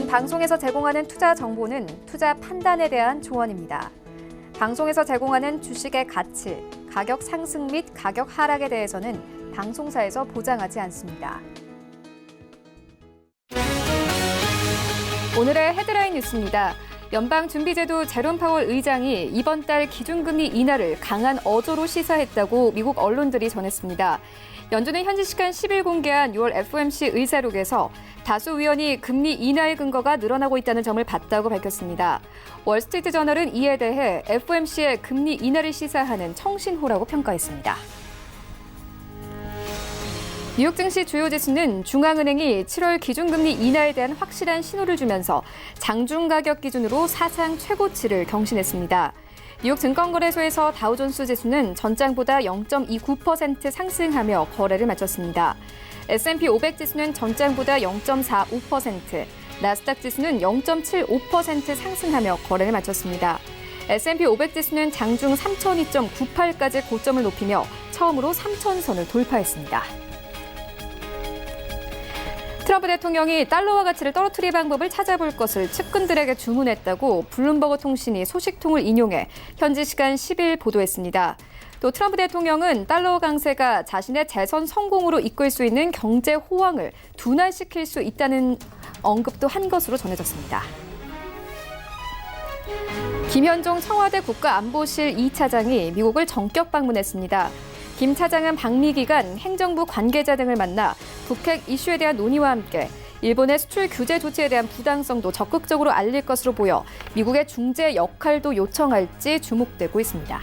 방송에서 제공하는 투자 정보는 투자 판단에 대한 조언입니다. 방송에서 제공하는 주식의 가치, 가격 상승 및 가격 하락에 대해서는 방송사에서 보장하지 않습니다. 오늘의 헤드라인 뉴스입니다. 연방준비제도 제롬 파월 의장이 이번 달 기준금리 인하를 강한 어조로 시사했다고 미국 언론들이 전했습니다. 연준은 현지 시간 10일 공개한 6월 FOMC 의사록에서 다수 위원이 금리 인하의 근거가 늘어나고 있다는 점을 봤다고 밝혔습니다. 월스트리트 저널은 이에 대해 FOMC의 금리 인하를 시사하는 청신호라고 평가했습니다. 뉴욕 증시 주요 지수는 중앙은행이 7월 기준금리 인하에 대한 확실한 신호를 주면서 장중 가격 기준으로 사상 최고치를 경신했습니다. 뉴욕 증권거래소에서 다우존스 지수는 전장보다 0.29% 상승하며 거래를 마쳤습니다. S&P 500 지수는 전장보다 0.45%, 나스닥 지수는 0.75% 상승하며 거래를 마쳤습니다. S&P 500 지수는 장중 3,002.98까지 고점을 높이며 처음으로 3,000선을 돌파했습니다. 트럼프 대통령이 달러화 가치를 떨어뜨릴 방법을 찾아볼 것을 측근들에게 주문했다고 블룸버그 통신이 소식통을 인용해 현지 시간 10일 보도했습니다. 또 트럼프 대통령은 달러 강세가 자신의 재선 성공으로 이끌 수 있는 경제 호황을 둔화시킬 수 있다는 언급도 한 것으로 전해졌습니다. 김현종 청와대 국가안보실 2차장이 미국을 전격 방문했습니다. 김 차장은 방미 기간 행정부 관계자 등을 만나 북핵 이슈에 대한 논의와 함께 일본의 수출 규제 조치에 대한 부당성도 적극적으로 알릴 것으로 보여 미국의 중재 역할도 요청할지 주목되고 있습니다.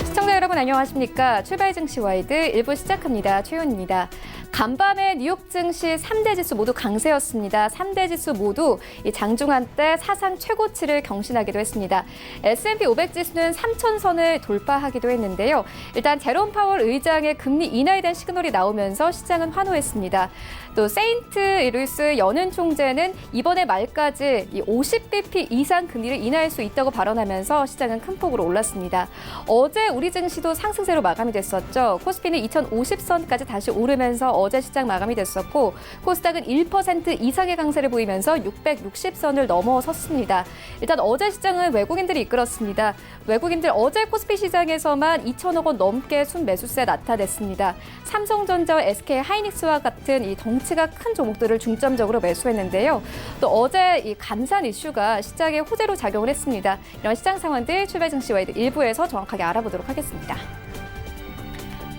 시청자 여러분 안녕하십니까? 출발 증시 와이드 1부 시작합니다. 최윤입니다. 간밤에 뉴욕 증시 3대 지수 모두 강세였습니다. 3대 지수 모두 장중 한때 사상 최고치를 경신하기도 했습니다. S&P 500 지수는 3,000선을 돌파하기도 했는데요. 일단 제롬 파월 의장의 금리 인하에 대한 시그널이 나오면서 시장은 환호했습니다. 또 세인트 루이스 연은 총재는 이번에 말까지 50bp 이상 금리를 인하할 수 있다고 발언하면서 시장은 큰 폭으로 올랐습니다. 어제 우리 증시도 상승세로 마감이 됐었죠. 코스피는 2,050선까지 다시 오르면서 어제 시장 마감이 됐었고 코스닥은 1% 이상의 강세를 보이면서 660선을 넘어섰습니다. 일단 어제 시장은 외국인들이 이끌었습니다. 외국인들 어제 코스피 시장에서만 2천억 원 넘게 순매수세 나타냈습니다. 삼성전자, SK하이닉스와 같은 이 덩치가 큰 종목들을 중점적으로 매수했는데요. 또 어제 이 감산 이슈가 시장에 호재로 작용을 했습니다. 이런 시장 상황들 출발 증시 와이드 1부에서 정확하게 알아보도록 하겠습니다.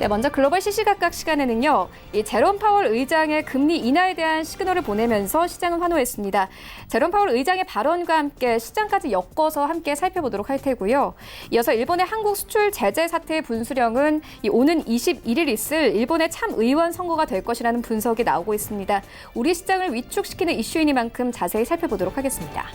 네, 먼저 글로벌 시시각각 시간에는요, 이 제롬 파월 의장의 금리 인하에 대한 시그널을 보내면서 시장은 환호했습니다. 제롬 파월 의장의 발언과 함께 시장까지 엮어서 함께 살펴보도록 할 테고요. 이어서 일본의 한국 수출 제재 사태의 분수령은 오는 21일 있을 일본의 참의원 선거가 될 것이라는 분석이 나오고 있습니다. 우리 시장을 위축시키는 이슈이니만큼 자세히 살펴보도록 하겠습니다.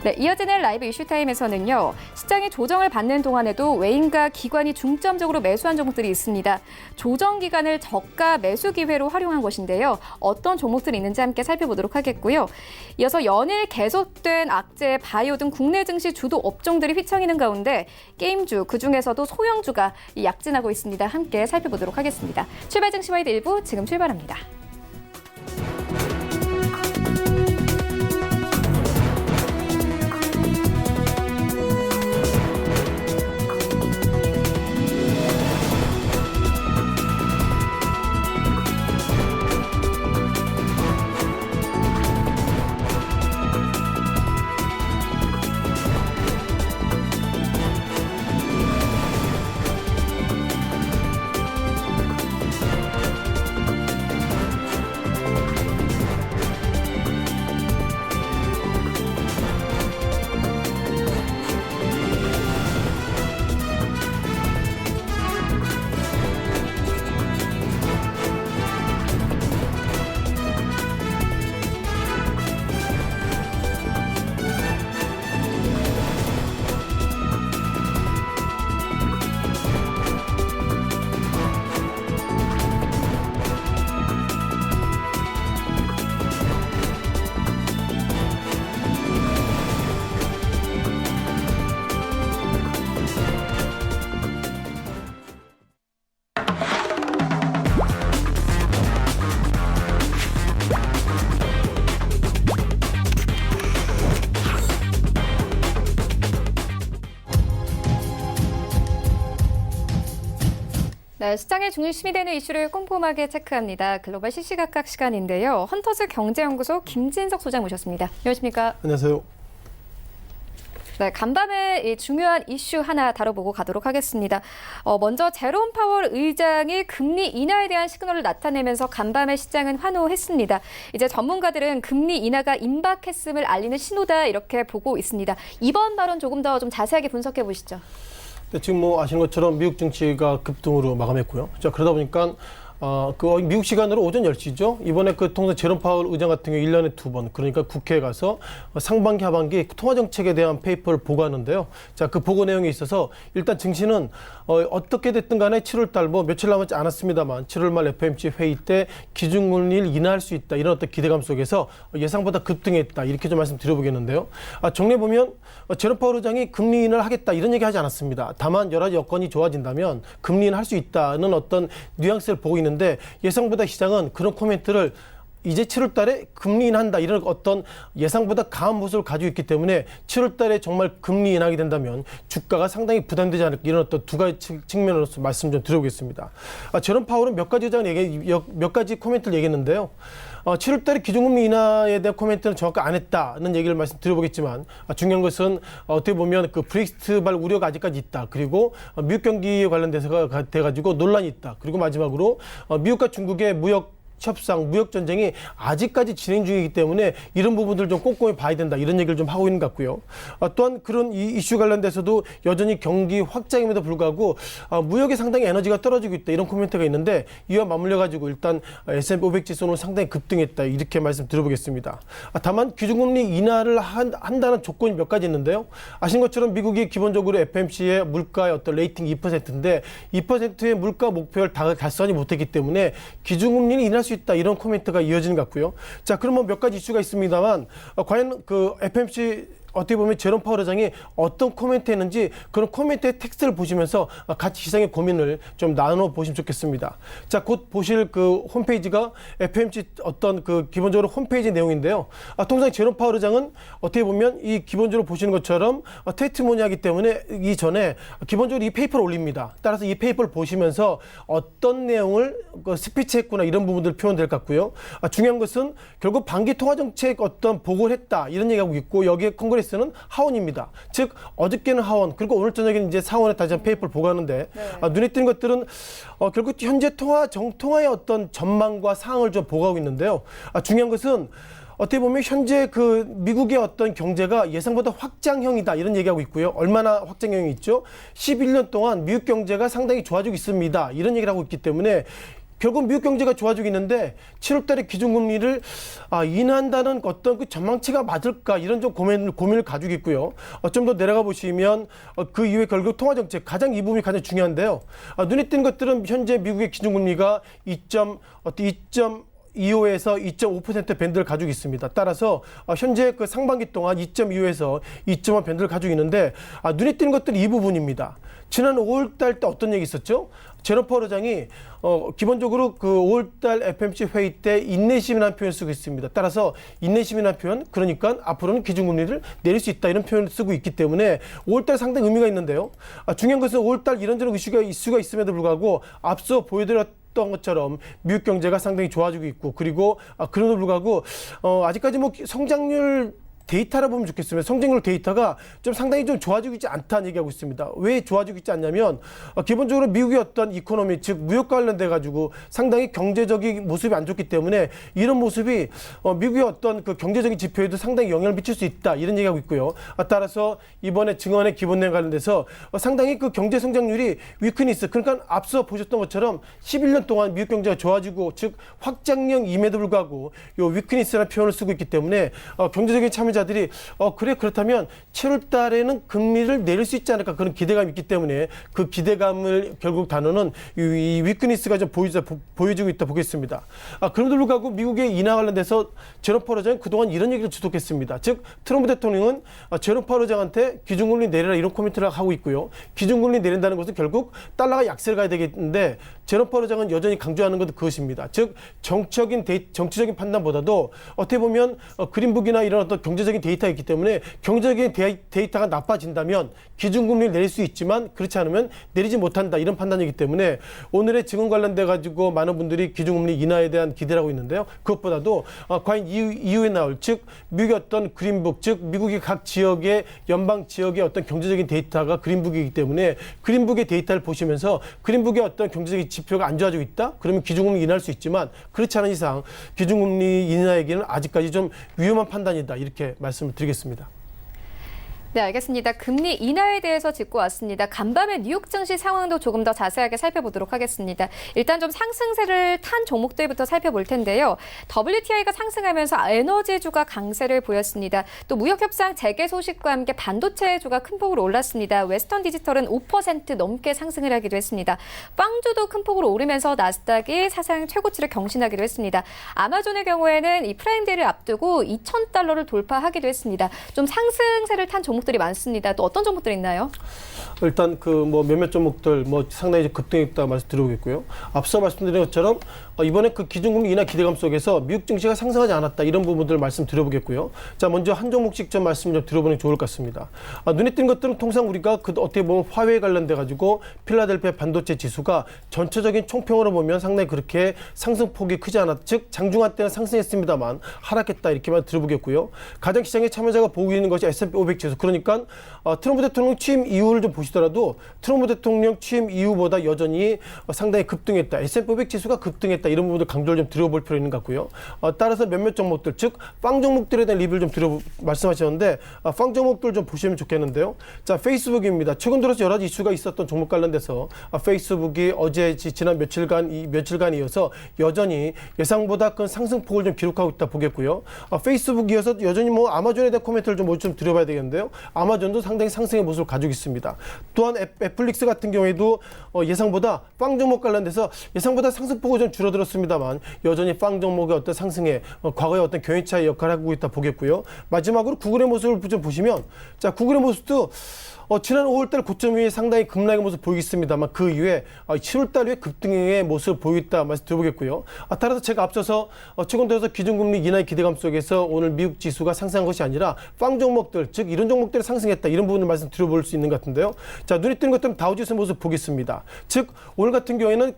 네, 이어지는 라이브 이슈타임에서는요. 시장이 조정을 받는 동안에도 외인과 기관이 중점적으로 매수한 종목들이 있습니다. 조정 기간을 저가 매수 기회로 활용한 것인데요. 어떤 종목들이 있는지 함께 살펴보도록 하겠고요. 이어서 연일 계속된 악재, 바이오 등 국내 증시 주도 업종들이 휘청이는 가운데 게임주, 그중에서도 소형주가 약진하고 있습니다. 함께 살펴보도록 하겠습니다. 출발 증시 와이드 1부 지금 출발합니다. 네, 시장의 중심이 되는 이슈를 꼼꼼하게 체크합니다. 글로벌 시시각각 시간인데요. 헌터즈 경제연구소 김진석 소장 모셨습니다. 안녕하십니까? 안녕하세요. 네, 간밤에 이 중요한 이슈 하나 다뤄보고 가도록 하겠습니다. 먼저 제롬 파월 의장이 금리 인하에 대한 시그널을 나타내면서 간밤에 시장은 환호했습니다. 이제 전문가들은 금리 인하가 임박했음을 알리는 신호다 이렇게 보고 있습니다. 이번 발언 조금 더 좀 자세하게 분석해 보시죠. 네, 지금 아시는 것처럼 미국 증시가 급등으로 마감했고요. 자, 그러다 보니까 미국 시간으로 오전 10시죠. 이번에 통상 제롬 파월 의장 같은 경우 1년에 2번, 그러니까 국회에 가서 상반기, 하반기 통화 정책에 대한 페이퍼를 보고하는데요. 자, 그 보고 내용에 있어서 일단 증시는 어떻게 됐든 간에 7월 달 며칠 남았지 않았습니다만 7월 말 FOMC 회의 때 기준금리를 인하할 수 있다. 이런 어떤 기대감 속에서 예상보다 급등했다. 이렇게 좀 말씀드려보겠는데요. 정리해 보면 제롬 파월 의장이 금리 인하를 하겠다. 이런 얘기 하지 않았습니다. 다만 여러 가지 여건이 좋아진다면 금리 인하할 수 있다는 어떤 뉘앙스를 보고 있는데 예상보다 시장은 그런 코멘트를 이제 7월 달에 금리 인한다 이런 어떤 예상보다 강한 모습을 가지고 있기 때문에 7월 달에 정말 금리 인하게 된다면 주가가 상당히 부담되지 않을까 이런 어떤 두 가지 측면으로서 말씀 좀 드려보겠습니다. 제롬 파월은 몇 가지 코멘트를 얘기했는데요. 7월 달에 기준금리 인하에 대한 코멘트는 정확히 안 했다는 얘기를 말씀드려보겠지만 중요한 것은 어떻게 보면 그 브렉시트발 우려가 아직까지 있다. 그리고 미국 경기에 관련돼서 돼가지고 논란이 있다. 그리고 마지막으로 미국과 중국의 협상, 무역 전쟁이 아직까지 진행 중이기 때문에 이런 부분들 좀 꼼꼼히 봐야 된다. 이런 얘기를 좀 하고 있는 것 같고요. 또한 그런 이 이슈 관련돼서도 여전히 경기 확장임에도 불구하고 무역에 상당히 에너지가 떨어지고 있다. 이런 코멘트가 있는데 이와 맞물려 가지고 일단 S&P 500 지수는 상당히 급등했다. 이렇게 말씀 드려보겠습니다. 다만 기준금리 인하를 한다는 조건이 몇 가지 있는데요. 아신 것처럼 미국이 기본적으로 FOMC의 물가의 어떤 레이팅 2%인데 2%의 물가 목표를 달성하지 못했기 때문에 기준금리는 인할 수 있다 이런 코멘트가 이어지는 것 같고요. 자, 그러면 몇 가지 이슈가 있습니다만 과연 그 FOMC 어떻게 보면 제롬 파월 의장이 어떤 코멘트 했는지 그런 코멘트의 텍스트를 보시면서 같이 시장의 고민을 좀 나눠 보시면 좋겠습니다. 자, 곧 보실 그 홈페이지가 FOMC 어떤 그 기본적으로 홈페이지 내용인데요. 통상 제롬 파월 의장은 어떻게 보면 이 기본적으로 보시는 것처럼 테스티모니하기 때문에 이전에 기본적으로 이 페이퍼를 올립니다. 따라서 이 페이퍼를 보시면서 어떤 내용을 스피치했구나 이런 부분들 표현될 것 같고요. 중요한 것은 결국 반기 통화정책 어떤 보고를 했다 이런 얘기하고 있고 여기에 컨그레스는 하원입니다. 즉 어저께는 하원 그리고 오늘 저녁에는 이제 상원에 다시 한번 페이퍼를 보고하는데 눈에 띄는 것들은 결국 현재 정통화의 어떤 전망과 사항을 좀 보고하고 있는데요. 중요한 것은 어떻게 보면 현재 그 미국의 어떤 경제가 예상보다 확장형이다 이런 얘기하고 있고요. 얼마나 확장형이 있죠? 11년 동안 미국 경제가 상당히 좋아지고 있습니다. 이런 얘기를 하고 있기 때문에 결국 미국 경제가 좋아지고 있는데 7월 달에 기준금리를 인하한다는 어떤 그 전망치가 맞을까 이런 좀 고민을 가지고 있고요. 좀 더 내려가 보시면 그 이후에 결국 통화정책 가장 이 부분이 가장 중요한데요. 눈에 띄는 것들은 현재 미국의 기준금리가 2.25에서 2.5% 밴드를 가지고 있습니다. 따라서 현재 그 상반기 동안 2.25에서 2.5 밴드를 가지고 있는데 눈에 띄는 것들은 이 부분입니다. 지난 5월 달 때 어떤 얘기 있었죠? 제롬 파월 의장이 기본적으로 그 5월 달 FOMC 회의 때 인내심이라는 표현을 쓰고 있습니다. 따라서 인내심이라는 표현, 그러니까 앞으로는 기준금리를 내릴 수 있다 이런 표현을 쓰고 있기 때문에 5월 달 상당히 의미가 있는데요. 중요한 것은 5월 달 이런저런 이슈가 있음에도 불구하고 앞서 보여드렸던 것처럼 미국 경제가 상당히 좋아지고 있고 그리고 그럼에도 불구하고 아직까지 성장률 데이터라 보면 좋겠습니다. 성장률 데이터가 좀 상당히 좀 좋아지고 있지 않다는 얘기하고 있습니다. 왜 좋아지고 있지 않냐면 기본적으로 미국의 어떤 이코노미 즉 무역과 관련돼 가지고 상당히 경제적인 모습이 안 좋기 때문에 이런 모습이 미국의 어떤 그 경제적인 지표에도 상당히 영향을 미칠 수 있다 이런 얘기하고 있고요. 따라서 이번에 증언의 기본 내용 관련돼서 상당히 그 경제 성장률이 위크니스 그러니까 앞서 보셨던 것처럼 11년 동안 미국 경제가 좋아지고 즉 확장형임에도 불구하고 요 위크니스라는 표현을 쓰고 있기 때문에 경제적인 참여 자들이 그렇다면 7월 달에는 금리를 내릴 수 있지 않을까 그런 기대감이 있기 때문에 그 기대감을 결국 단어는 이 위크니스가 좀 보여지고 있다 보겠습니다. 그럼에도 불구하고 미국의 인하 관련돼서 제롬 파월 의장은 그동안 이런 얘기를 주독했습니다. 즉 트럼프 대통령은 제롬 파월 의장한테 기준금리 내려라 이런 코멘트를 하고 있고요. 기준금리 내린다는 것은 결국 달러가 약세를 가야 되겠는데 제롬 파월 의장은 여전히 강조하는 것도 그것입니다. 즉 정치적인 판단보다도 어떻게 보면 그린북이나 이런 어떤 경제적인 데이터가 있기 때문에 경제적인 데이터가 나빠진다면 기준금리를 내릴 수 있지만 그렇지 않으면 내리지 못한다 이런 판단이기 때문에 오늘의 증언 관련돼 가지고 많은 분들이 기준금리 인하에 대한 기대를 하고 있는데요. 그것보다도 과연 이후에 나올 즉 미국의 어떤 그린북 즉 미국의 각 지역의 연방 지역의 어떤 경제적인 데이터가 그린북이기 때문에 그린북의 데이터를 보시면서 그린북의 어떤 경제적인 지표가 안 좋아지고 있다? 그러면 기준금리 인하할 수 있지만 그렇지 않은 이상 기준금리 인하에게는 아직까지 좀 위험한 판단이다. 이렇게 말씀을 드리겠습니다. 네, 알겠습니다. 금리 인하에 대해서 짚고 왔습니다. 간밤의 뉴욕 증시 상황도 조금 더 자세하게 살펴보도록 하겠습니다. 일단 좀 상승세를 탄 종목들부터 살펴볼 텐데요. WTI가 상승하면서 에너지주가 강세를 보였습니다. 또 무역협상 재개 소식과 함께 반도체주가 큰 폭으로 올랐습니다. 웨스턴 디지털은 5% 넘게 상승을 하기도 했습니다. 빵주도 큰 폭으로 오르면서 나스닥이 사상 최고치를 경신하기도 했습니다. 아마존의 경우에는 이 프라임데이를 앞두고 $2,000를 돌파하기도 했습니다. 좀 상승세를 탄 종목들이 많습니다. 또 어떤 종목들이 있나요? 일단 몇몇 종목들 상당히 급등했다 말씀드리겠고요. 앞서 말씀드린 것처럼 이번에 그 기준금리 인하 기대감 속에서 미국 증시가 상승하지 않았다 이런 부분들을 말씀드려보겠고요. 자, 먼저 한 종목씩 좀 말씀 좀 들어보는 게 좋을 것 같습니다. 눈에 띈 것들은 통상 우리가 어떻게 보면 화웨이 관련돼 가지고 필라델피아 반도체 지수가 전체적인 총평으로 보면 상당히 그렇게 상승폭이 크지 않았, 즉 장중한 때는 상승했습니다만 하락했다 이렇게만 들어보겠고요. 가장 시장의 참여자가 보고 있는 것이 S&P 500 지수. 그러니까 트럼프 대통령 취임 이후를 좀 보시더라도 트럼프 대통령 취임 이후보다 여전히 상당히 급등했다. S&P 500 지수가 급등했다. 이런 부분들 강조를 좀 드려볼 필요 있는 것 같고요. 따라서 몇몇 종목들, 즉 빵 종목들에 대한 리뷰를 좀 말씀하셨는데 빵 종목들 좀 보시면 좋겠는데요. 자, 페이스북입니다. 최근 들어서 여러 가지 이슈가 있었던 종목 관련돼서 페이스북이 어제 지난 며칠간 이어서 여전히 예상보다 큰 상승폭을 좀 기록하고 있다 보겠고요. 페이스북 이어서 여전히 아마존에 대한 코멘트를 좀 드려봐야 되겠는데요. 아마존도 상당히 상승의 모습을 가지고 있습니다. 또한 애플릭스 같은 경우에도 예상보다 빵 종목 관련돼서 예상보다 상승폭을 좀 줄어들었습니다만 여전히 빵 종목의 어떤 상승에 과거의 어떤 견인차의 역할을 하고 있다 보겠고요. 마지막으로 구글의 모습을 좀 보시면 자, 구글의 모습도 지난 5월달 고점 위에 상당히 급락의 모습을 보이겠습니다만 그 이후에 7월달 에 급등의 모습을 보이겠다 말씀드려보겠고요. 따라서 제가 앞서서 최근 들어서 기준금리 인하의 기대감 속에서 오늘 미국 지수가 상승한 것이 아니라 빵 종목들, 즉 이런 종목들이 상승했다 이런 부분을 말씀드려볼 수 있는 것 같은데요. 자, 눈에 띄는 것들은 다우지수 모습 보겠습니다. 즉 오늘 같은 경우에는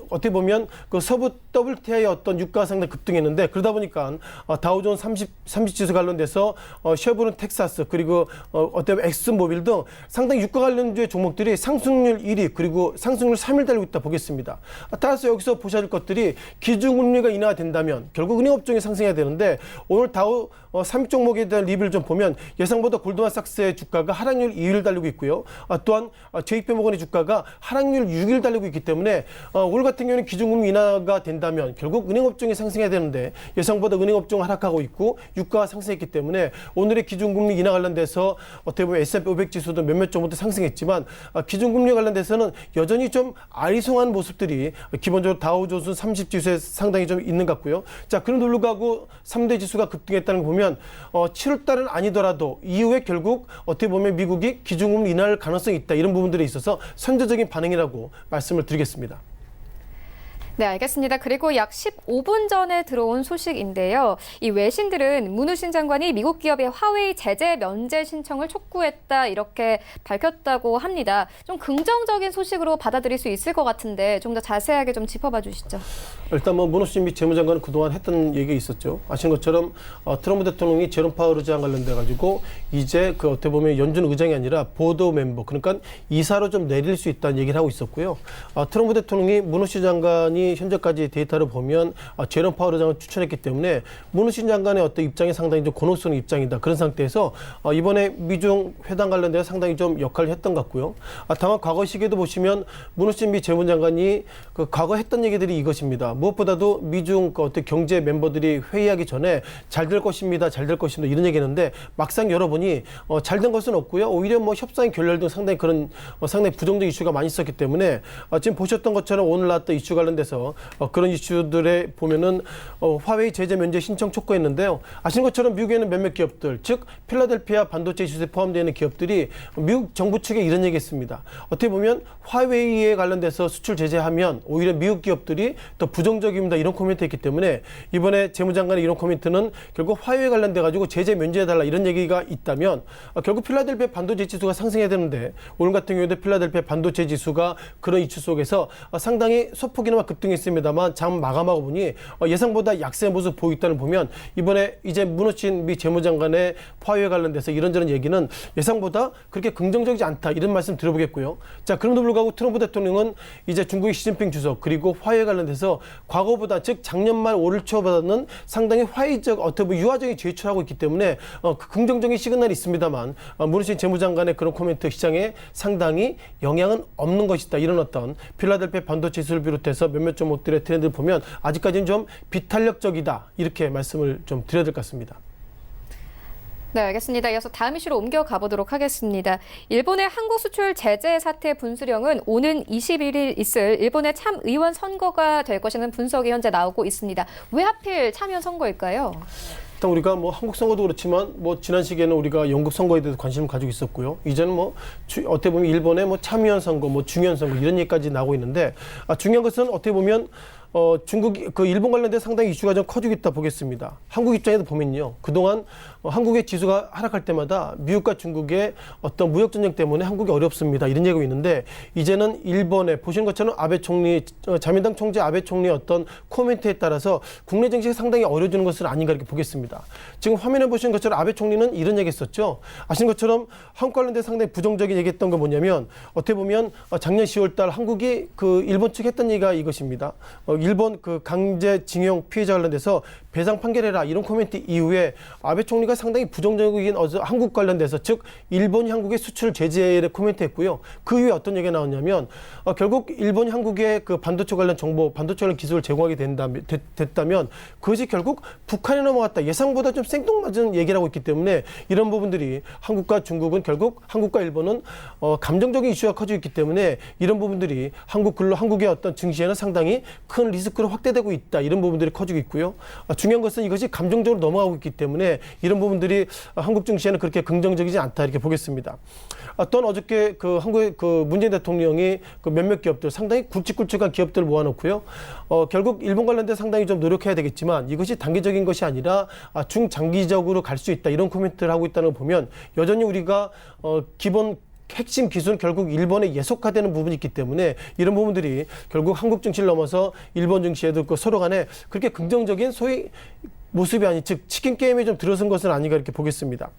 어떻게 보면 서부 WTI의 어떤 유가가 상당히 급등했는데 그러다 보니까 다우존 30 지수 관련돼서 쉐보론 텍사스 그리고 어떻게 엑스모빌 등 상당히 유가 관련주의 종목들이 상승률 1위 그리고 상승률 3위 달리고 있다 보겠습니다. 따라서 여기서 보셔야 할 것들이 기준금리가 인하가 된다면 결국 은행업종이 상승해야 되는데 오늘 다우 3위 종목에 대한 리뷰를 좀 보면 예상보다 골드만삭스의 주가가 하락률 2위를 달리고 있고요. 또한 JP모건의 주가가 하락률 6위를 달리고 있기 때문에 올 같은 경우는 기준금리 인하가 된다면 결국 은행업종이 상승해야 되는데 예상보다 은행업종은 하락하고 있고 유가가 상승했기 때문에 오늘의 기준금리 인하 관련돼서 어떻게 보면 S&P 500 지수도 몇몇 종목들 상승했지만 기준금리 관련돼서는 여전히 좀 아리송한 모습들이 기본적으로 다우존스 30 지수에 상당히 좀 있는 것 같고요. 자, 그런 돌로가고 3대 지수가 급등했다는 거 보면 7월 달은 아니더라도 이후에 결국 어떻게 보면 미국이 기준금리 인하할 가능성이 있다. 이런 부분들에 있어서 선제적인 반응이라고 말씀을 드리겠습니다. 네, 알겠습니다. 그리고 약 15분 전에 들어온 소식인데요. 이 외신들은 문우신 장관이 미국 기업의 화웨이 제재 면제 신청을 촉구했다 이렇게 밝혔다고 합니다. 좀 긍정적인 소식으로 받아들일 수 있을 것 같은데 좀 더 자세하게 좀 짚어봐 주시죠. 일단 문우신 미 재무장관은 그동안 했던 얘기가 있었죠. 아시는 것처럼 트럼프 대통령이 제롬 파월 의장 관련돼 가지고 이제 어떻게 보면 연준 의장이 아니라 보드 멤버 그러니까 이사로 좀 내릴 수 있다는 얘기를 하고 있었고요. 트럼프 대통령이 문우신 장관이 현재까지 데이터를 보면 제롬 파월 의장을 추천했기 때문에 문우신 장관의 어떤 입장이 상당히 좀 곤혹스러운 입장이다. 그런 상태에서 이번에 미중 회담 관련돼서 상당히 좀 역할을 했던 것 같고요. 다만 과거 시기에도 보시면 문우신 미 재무장관이 과거 했던 얘기들이 이것입니다. 무엇보다도 미중 어떤 경제 멤버들이 회의하기 전에 잘 될 것입니다. 잘 될 것입니다. 이런 얘기했는데 막상 열어보니 잘 된 것은 없고요. 오히려 협상이 결렬 등 상당히 그런 상당히 부정적 이슈가 많이 있었기 때문에 지금 보셨던 것처럼 오늘 나왔던 이슈 관련돼서 관련돼서 그런 이슈들에 보면은 화웨이 제재 면제 신청 촉구했는데요. 아시는 것처럼 미국에는 몇몇 기업들, 즉 필라델피아 반도체 이슈에 포함되어 있는 기업들이 미국 정부 측에 이런 얘기했습니다. 어떻게 보면 화웨이에 관련돼서 수출 제재하면 오히려 미국 기업들이 더 부정적입니다. 이런 코멘트 했기 때문에 이번에 재무장관의 이런 코멘트는 결국 화웨이에 관련돼 가지고 제재 면제해달라 이런 얘기가 있다면 결국 필라델피아 반도체 지수가 상승해야 되는데 오늘 같은 경우에도 필라델피아 반도체 지수가 그런 이슈 속에서 상당히 소폭이나마 급등했습니다만 장 마감하고 보니 예상보다 약세 모습 보이고 있다는 보면 이번에 이제 무너진 미 재무장관의 화웨이에 관련돼서 이런저런 얘기는 예상보다 그렇게 긍정적이지 않다 이런 말씀 드려보겠고요. 자, 그럼에도 불구하고 트럼프 대통령은 이제 중국의 시진핑 주석 그리고 화웨이에 관련돼서 과거보다 즉 작년 말 올 초보다는 상당히 화해적 어떻게 보면 유화적인 제출하고 있기 때문에 긍정적인 시그널이 있습니다만 무너진 재무장관의 그런 코멘트 시장에 상당히 영향은 없는 것이다. 이런 어떤 필라델피아 반도체 지수를 비롯해서 몇몇 종목들의 트렌드를 보면 아직까지는 좀 비탄력적이다. 이렇게 말씀을 좀 드려야 될 것 같습니다. 네, 알겠습니다. 이어서 다음 이슈로 옮겨가 보도록 하겠습니다. 일본의 한국 수출 제재 사태 분수령은 오는 21일 있을 일본의 참의원 선거가 될 것이라는 분석이 현재 나오고 있습니다. 왜 하필 참의원 선거일까요? 일단 우리가 뭐 한국 선거도 그렇지만 뭐 지난 시기에는 우리가 영국 선거에 대해서 관심을 가지고 있었고요. 이제는 뭐 어떻게 보면 일본의 뭐 참의원 선거, 뭐 중의원 선거 이런 얘기까지 나오고 있는데 중요한 것은 어떻게 보면 중국이 그 일본 관련된 상당히 이슈가 좀 커지고 있다 보겠습니다. 한국 입장에서 보면요. 그동안 한국의 지수가 하락할 때마다 미국과 중국의 어떤 무역 전쟁 때문에 한국이 어렵습니다. 이런 얘기가 있는데 이제는 일본에 보시는 것처럼 아베 총리 자민당 총재 아베 총리의 어떤 코멘트에 따라서 국내 정치가 상당히 어려워지는 것은 아닌가 이렇게 보겠습니다. 지금 화면에 보시는 것처럼 아베 총리는 이런 얘기했었죠. 아시는 것처럼 한국 관련된 상당히 부정적인 얘기했던 건 뭐냐면 어떻게 보면 작년 10월 달 한국이 그 일본 측 했던 얘기가 이것입니다. 일본 그 강제징용 피해자 관련돼서 배상 판결해라 이런 코멘트 이후에 아베 총리가 상당히 부정적인 한국 관련돼서 즉 일본이 한국의 수출 제재를 코멘트했고요. 그 이후에 어떤 얘기가 나왔냐면 결국 일본이 한국의 그 반도체 관련 정보, 반도체 관련 기술을 제공하게 됐다면 그것이 결국 북한에 넘어갔다. 예상보다 좀 생뚱맞은 얘기를 하고 있기 때문에 이런 부분들이 한국과 중국은 결국 한국과 일본은 감정적인 이슈가 커지고 있기 때문에 이런 부분들이 한국의 어떤 증시에는 상당히 큰 리스크로 확대되고 있다. 이런 부분들이 커지고 있고요. 중요한 것은 이것이 감정적으로 넘어가고 있기 때문에 이런 부분들이 한국 증시에는 그렇게 긍정적이지 않다. 이렇게 보겠습니다. 또한 어저께 그 한국의 그 문재인 대통령이 그 몇몇 기업들 상당히 굵직굵직한 기업들을 모아놓고요. 결국 일본 관련된 상당히 좀 노력해야 되겠지만 이것이 단기적인 것이 아니라 중장기적으로 갈 수 있다. 이런 코멘트를 하고 있다는 걸 보면 여전히 우리가 기본 핵심 기술은 결국 일본에 예속화되는 부분이 있기 때문에 이런 부분들이 결국 한국 증시를 넘어서 일본 증시에도 그 서로 간에 그렇게 긍정적인 소위 모습이 아닌 즉 치킨 게임에 좀 들어선 것은 아닌가 이렇게 보겠습니다.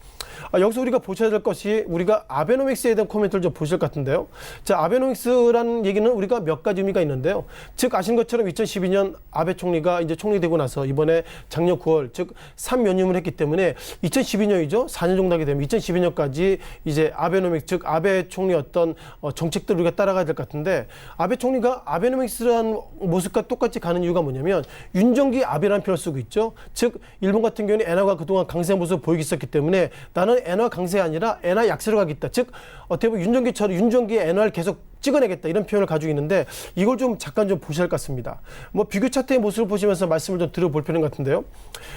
여기서 우리가 보셔야 될 것이 우리가 아베노믹스에 대한 코멘트를 좀 보실 것 같은데요. 자, 아베노믹스라는 얘기는 우리가 몇 가지 의미가 있는데요. 즉 아시는 것처럼 2012년 아베 총리가 이제 총리되고 나서 이번에 작년 9월 즉 3연임을 했기 때문에 2012년이죠. 4년 정도 하게 되면 2012년까지 이제 아베노믹스 즉 아베 총리의 어떤 정책들을 우리가 따라가야 될 것 같은데 아베 총리가 아베노믹스라는 모습과 똑같이 가는 이유가 뭐냐면 윤정기 아베라는 표현을 쓰고 있죠. 즉 일본 같은 경우는 엔화가 그동안 강세한 모습을 보이고 있었기 때문에 나는 엔화 강세 아니라 엔화 약세로 가겠다. 즉 어떻게 보면 윤정기의 엔화를 계속 찍어내겠다 이런 표현을 가지고 있는데 이걸 좀 잠깐 좀 보셔야 할 것 같습니다. 뭐 비교 차트의 모습을 보시면서 말씀을 좀 들어볼 필요는 같은데요.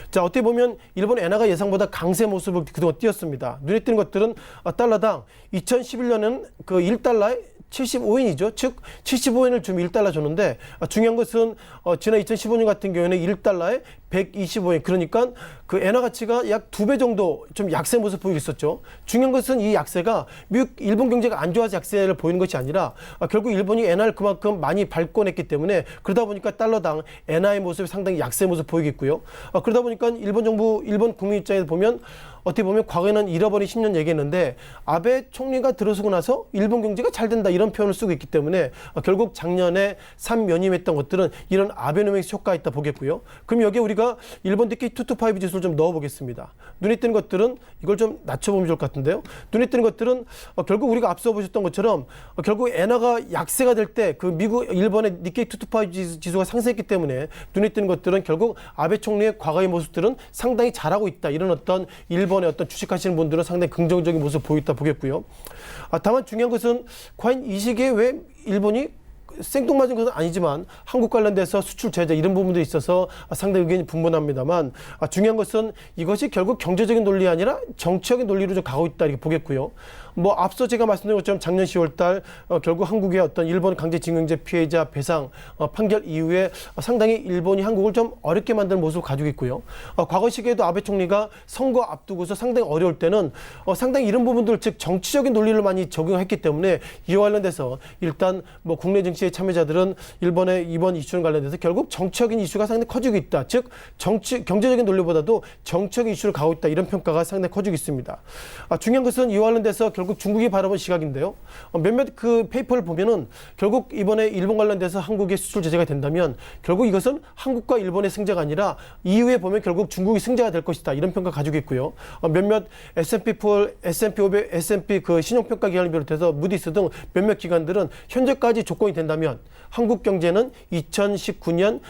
자, 어떻게 보면 일본 엔화가 예상보다 강세 모습을 그동안 띄었습니다. 눈에 띄는 것들은 달러당 2011년에는 그 1달러에 75엔이죠. 즉 75엔을 주면 1달러 줬는데 중요한 것은 지난 2015년 같은 경우에는 1달러에 125엔 그러니까 그 엔화 가치가 약 2배 정도 좀 약세 모습 보이고 있었죠. 중요한 것은 이 약세가 일본 경제가 안 좋아서 약세를 보이는 것이 아니라 결국 일본이 엔화를 그만큼 많이 발권했기 때문에 그러다 보니까 달러당 엔화의 모습이 상당히 약세 모습 보이겠고요. 그러다 보니까 일본 국민 입장에서 보면 어떻게 보면 과거에는 잃어버린 10년 얘기했는데 아베 총리가 들어서고 나서 일본 경제가 잘 된다 이런 표현을 쓰고 있기 때문에 결국 작년에 3연임했던 것들은 이런 아베노믹스 효과가 있다 보겠고요. 그럼 여기에 우리가 일본 니케이 225 지수를 좀 넣어보겠습니다. 눈에 띄는 것들은 이걸 좀 낮춰보면 좋을 것 같은데요. 눈에 띄는 것들은 결국 우리가 앞서 보셨던 것처럼 결국 엔화가 약세가 될 때 그 일본의 니케이 225 지수가 상승했기 때문에 눈에 띄는 것들은 결국 아베 총리의 과거의 모습들은 상당히 잘하고 있다. 이런 어떤 일본의 어떤 주식하시는 분들은 상당히 긍정적인 모습을 보이다 보겠고요. 다만 중요한 것은 과연 이 시기에 왜 일본이 생뚱맞은 것은 아니지만 한국 관련돼서 수출 제재 이런 부분도 있어서 상당히 의견이 분분합니다만 중요한 것은 이것이 결국 경제적인 논리 아니라 정치적인 논리로 좀 가고 있다 이렇게 보겠고요. 뭐 앞서 제가 말씀드린 것처럼 작년 10월달 결국 한국의 어떤 일본 강제징용죄 피해자 배상 판결 이후에 상당히 일본이 한국을 좀 어렵게 만드는 모습을 가지고 있고요. 과거 시기에도 아베 총리가 선거 앞두고서 상당히 어려울 때는 상당히 이런 부분들 즉 정치적인 논리를 많이 적용했기 때문에 이와 관련돼서 일단 뭐 국내 정치의 참여자들은 일본의 이번 이슈와 관련돼서 결국 정치적인 이슈가 상당히 커지고 있다. 즉 경제적인 논리보다도 정치적인 이슈를 가고 있다. 이런 평가가 상당히 커지고 있습니다. 중요한 것은 이와 관련돼서 결국 중국이 바라본 시각인데요. 몇몇 그 페이퍼를 보면은 결국 이번에 일본 관련돼서 한국의 수출 제재가 된다면 결국 이것은 한국과 일본의 승자가 아니라 이후에 보면 결국 중국이 승자가 될 것이다. 이런 평가 가지고 있고요. 몇몇 S&P 500, S&P 그 신용평가 기관을 비롯해서 무디스 등 몇몇 기관들은 현재까지 조건이 된다면 한국 경제는 2019년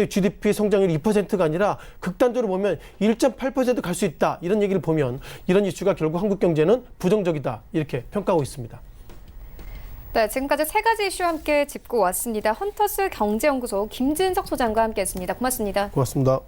GDP 성장률이 2%가 아니라 극단적으로 보면 1.8% 갈 수 있다. 이런 얘기를 보면 이런 이슈가 결국 한국 경제는 부정적이다. 이렇게 평가하고 있습니다. 네, 지금까지 세 가지 이슈 함께 짚고 왔습니다. 헌터스 경제연구소 김진석 소장과 함께했습니다. 고맙습니다. 고맙습니다.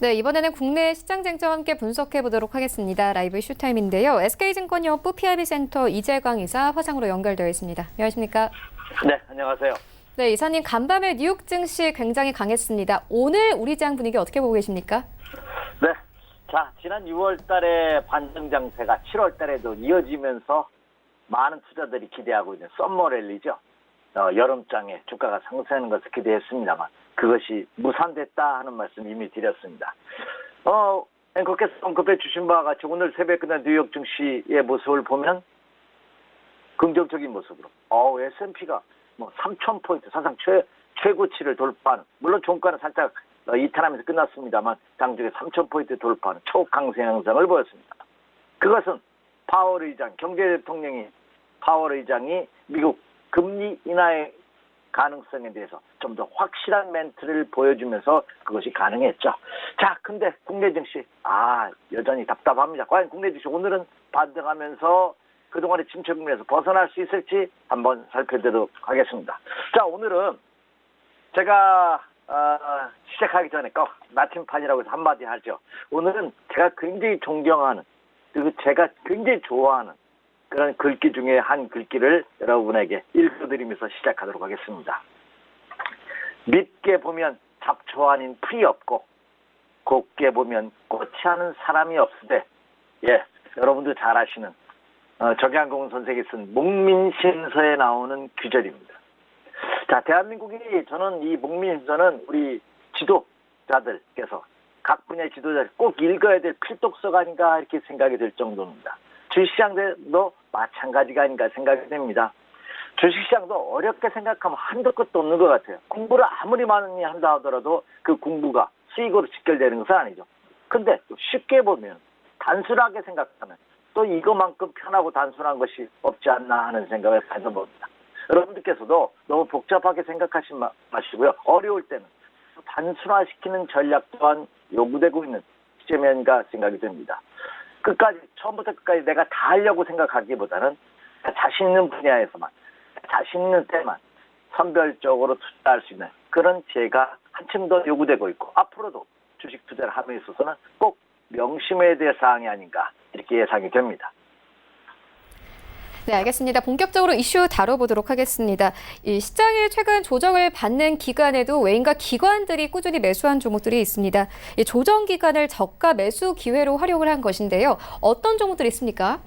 네, 이번에는 국내 시장 쟁점 함께 분석해 보도록 하겠습니다. 라이브 이슈타임인데요. SK증권연구 PIB센터 이재광 이사 화상으로 연결되어 있습니다. 안녕하십니까? 네, 안녕하세요. 네, 이사님 간밤에 뉴욕 증시 굉장히 강했습니다. 오늘 우리 장 분위기 어떻게 보고 계십니까? 네, 자 지난 6월 달에 반등 장세가 7월 달에도 이어지면서 많은 투자들이 기대하고 있는 썸머 랠리죠. 여름장에 주가가 상승하는 것을 기대했습니다만 그것이 무산됐다 하는 말씀 이미 드렸습니다. 앵커께서 언급해 주신 바와 같이 오늘 새벽에 끝난 뉴욕 증시의 모습을 보면 긍정적인 모습으로 S&P가 뭐 3,000포인트 사상 최고치를 돌파하는, 물론 종가는 살짝 이탈하면서 끝났습니다만 장중에 3,000포인트 돌파하는 초강세 현상을 보였습니다. 그것은 파월 의장, 경제대통령이 파월 의장이 미국 금리 인하의 가능성에 대해서 좀 더 확실한 멘트를 보여주면서 그것이 가능했죠. 자, 근데 국내 증시 여전히 답답합니다. 과연 국내 증시 오늘은 반등하면서 그동안의 침체국면에서 벗어날 수 있을지 한번 살펴보도록 하겠습니다. 자, 오늘은 제가 시작하기 전에 꼭 나침판이라고 해서 한마디 하죠. 오늘은 제가 굉장히 존경하는, 그리고 제가 굉장히 좋아하는 그런 글귀 중에 한 글귀를 여러분에게 읽어드리면서 시작하도록 하겠습니다. 밉게 보면 잡초 아닌 풀이 없고 곱게 보면 꽃이 아는 사람이 없으되, 여러분도 잘 아시는 정양공 선생이 쓴 목민심서에 나오는 규절입니다. 자, 대한민국이, 저는 이 목민심서는 우리 지도자들께서 각 분야의 지도자들 꼭 읽어야 될 필독서가 아닌가 이렇게 생각이 들 정도입니다. 주식시장도 마찬가지가 아닌가 생각이 됩니다. 주식시장도 어렵게 생각하면 한도 끝도 없는 것 같아요. 공부를 아무리 많이 한다 하더라도 그 공부가 수익으로 직결되는 것은 아니죠. 근데 또 쉽게 보면, 단순하게 생각하면 또 이거만큼 편하고 단순한 것이 없지 않나 하는 생각을 가져봅니다. 여러분들께서도 너무 복잡하게 생각하지 마시고요. 어려울 때는 단순화시키는 전략 또한 요구되고 있는 시점이 아닌가 생각이 듭니다. 처음부터 끝까지 내가 다 하려고 생각하기보다는 자신 있는 분야에서만, 자신 있는 때만 선별적으로 투자할 수 있는 그런 지혜가 한층 더 요구되고 있고, 앞으로도 주식 투자를 함에 있어서는 꼭 명심해야 될 사항이 아닌가 이렇게 예상이 됩니다. 네, 알겠습니다. 본격적으로 이슈 다뤄보도록 하겠습니다. 이 시장이 최근 조정을 받는 기간에도 외인과 기관들이 꾸준히 매수한 종목들이 있습니다. 이 조정 기간을 저가 매수 기회로 활용을 한 것인데요. 어떤 종목들이 있습니까?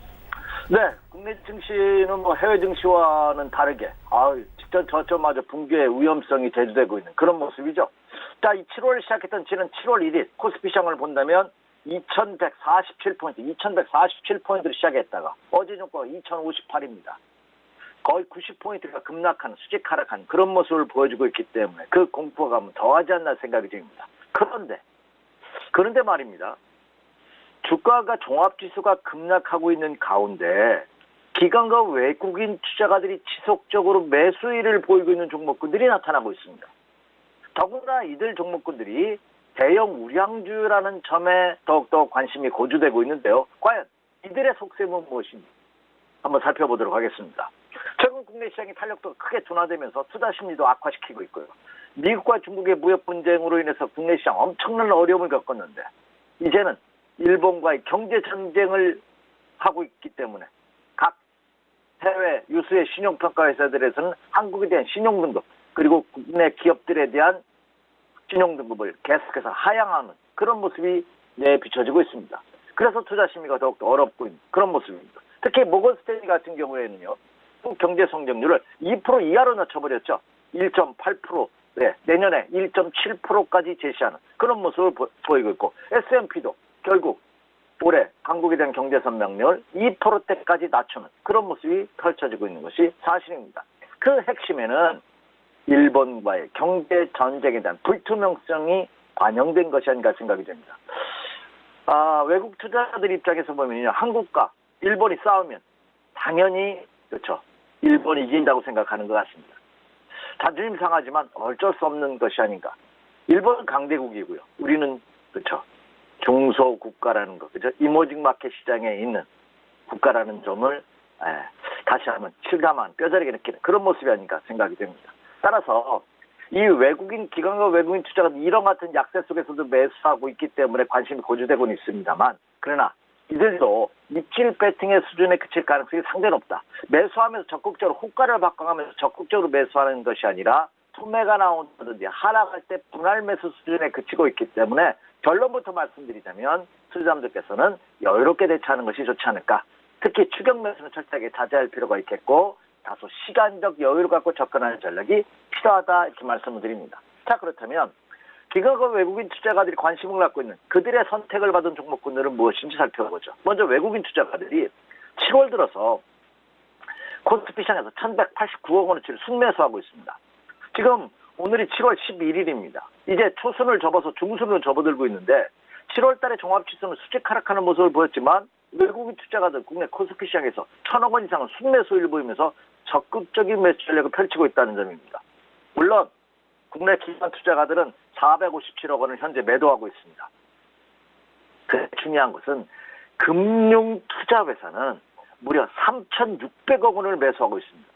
네, 국내 증시는 뭐 해외 증시와는 다르게 직전 저점마저 붕괴의 위험성이 제기되고 있는 그런 모습이죠. 자, 이 7월 시작했던 지난 7월 1일 코스피 시장을 본다면 2147포인트로 시작했다가 어제 종가가 2058입니다. 거의 90포인트가 급락한, 수직 하락한 그런 모습을 보여주고 있기 때문에 그 공포감은 더하지 않나 생각이 됩니다. 그런데 말입니다. 주가가 종합지수가 급락하고 있는 가운데 기관과 외국인 투자가들이 지속적으로 매수일을 보이고 있는 종목군들이 나타나고 있습니다. 더구나 이들 종목군들이 대형 우량주라는 점에 더욱더 관심이 고조되고 있는데요. 과연 이들의 속셈은 무엇인지 한번 살펴보도록 하겠습니다. 최근 국내 시장의 탄력도 크게 둔화되면서 투자 심리도 악화시키고 있고요. 미국과 중국의 무역 분쟁으로 인해서 국내 시장 엄청난 어려움을 겪었는데 이제는 일본과의 경제 전쟁을 하고 있기 때문에 각 해외 유수의 신용평가 회사들에서는 한국에 대한 신용등급 그리고 국내 기업들에 대한 신용등급을 계속해서 하향하는 그런 모습이 비춰지고 있습니다. 그래서 투자 심리가 더욱더 어렵고 있는 그런 모습입니다. 특히 모건스탠리 같은 경우에는요. 경제 성장률을 2% 이하로 낮춰버렸죠. 1.8%, 내년에 1.7%까지 제시하는 그런 모습을 보이고 있고 S&P도 결국 올해 한국에 대한 경제 성장률 2%대까지 낮추는 그런 모습이 펼쳐지고 있는 것이 사실입니다. 그 핵심에는 일본과의 경제 전쟁에 대한 불투명성이 반영된 것이 아닌가 생각이 됩니다. 외국 투자자들 입장에서 보면요. 한국과 일본이 싸우면 당연히 그렇죠. 일본이 이긴다고 생각하는 것 같습니다. 자존심 상하지만 어쩔 수 없는 것이 아닌가. 일본은 강대국이고요. 우리는 그렇죠. 중소국가라는 것, 그죠? 이머징 마켓 시장에 있는 국가라는 점을 다시 한번 실감한 뼈저리게 느끼는 그런 모습이 아닌가 생각이 됩니다. 따라서 이 외국인 기관과 외국인 투자가 이런 같은 약세 속에서도 매수하고 있기 때문에 관심이 고조되고는 있습니다만 그러나 이들도 입질 배팅의 수준에 그칠 가능성이 상당히 높다. 매수하면서 적극적으로 호가를 바꿔가면서 적극적으로 매수하는 것이 아니라 소매가 나온다든지 하락할 때 분할 매수 수준에 그치고 있기 때문에 결론부터 말씀드리자면 투자자분들께서는 여유롭게 대처하는 것이 좋지 않을까. 특히 추격 매수는 철저하게 자제할 필요가 있겠고 다소 시간적 여유를 갖고 접근하는 전략이 필요하다 이렇게 말씀을 드립니다. 자 그렇다면 기관과 외국인 투자가들이 관심을 갖고 있는 그들의 선택을 받은 종목군들은 무엇인지 살펴보죠. 먼저 외국인 투자가들이 7월 들어서 코스피 시장에서 1,189억 원어치를 순매수하고 있습니다. 지금 오늘이 7월 11일입니다. 이제 초순을 접어서 중순을 접어들고 있는데 7월 달에 종합지수는 수직 하락하는 모습을 보였지만 외국인 투자가들 국내 코스피 시장에서 1,000억 원 이상은 순매수를 보이면서 적극적인 매수 전략을 펼치고 있다는 점입니다. 물론 국내 기관 투자가들은 457억 원을 현재 매도하고 있습니다. 그 중요한 것은 금융투자회사는 무려 3,600억 원을 매수하고 있습니다.